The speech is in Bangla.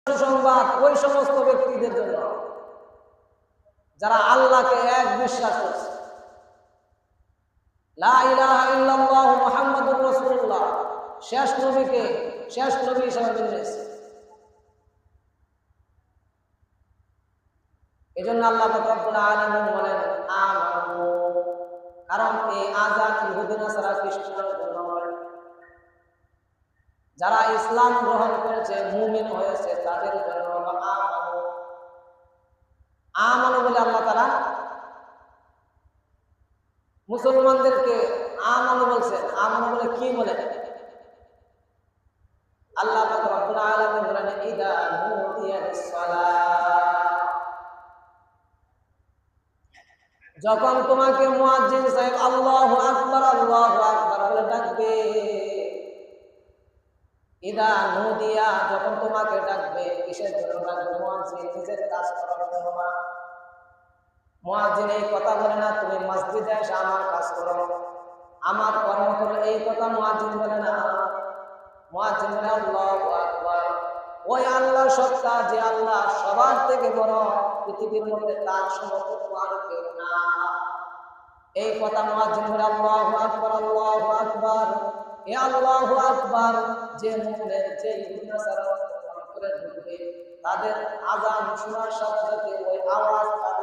সুসংবাদ ওই সমস্ত ব্যক্তিদের জন্য যারা আল্লাহকে এক বিশ্বাস করছে, লা ইলাহা ইল্লাল্লাহু মুহাম্মাদুর রাসূলুল্লাহ, শেষ নবীকে শেষ নবী হিসেবে মেনে নিয়েছে। এজন্য আল্লাহ রাব্বুল আলামিন বলেন আমানু, কারণ এই আযান ইহুদি নাসারা খ্রিস্টানদের জন্য নয়, যারা ইসলাম গ্রহণ করেছে মুমিন হয়েছে তাদের জন্য আমানু। আমানু বলে আল্লাহ তাআলা মুসলমানদেরকে আমানু বলছেন। আমানু বলে কি বলে? আল্লাহ রাব্বুল আলামিন বলেন ইদা নুদিয়া লিস-সালাহ, যখন তোমাকে মুয়াজ্জিন সাহেব আল্লাহু আকবার বলে ডাকবে, ইদা নুদিয়া, যখন তোমাকে ডাকবে, কিসের জন্য ডাকবে? মুয়াজ্জিন নিজের কাজ করার জন্য না। মুয়াজ্জিন এই কথা বলে না তুমি মসজিদে এসে আমার কাজ করো, আমার কর্ম করো, এই কথা মুয়াজ্জিন বলে না। মুয়াজ্জিন বলে আল্লাহু আকবার, ওই আল্লাহর সত্তা যে আল্লাহ সবার থেকে বড়, পৃথিবীর মধ্যে তার সমকক্ষ আর কেউ না। এই কথা মুয়াজ্জিন বলে আল্লাহু আকবার, আল্লাহু আকবার। এ আল্লাহু আকবার যে মুমিনের, যে ইহুদি নাসারা অন্তরে ঢুকবে, তাদের আযান শোনার সাথে সাথে ওই আওয়াজ তার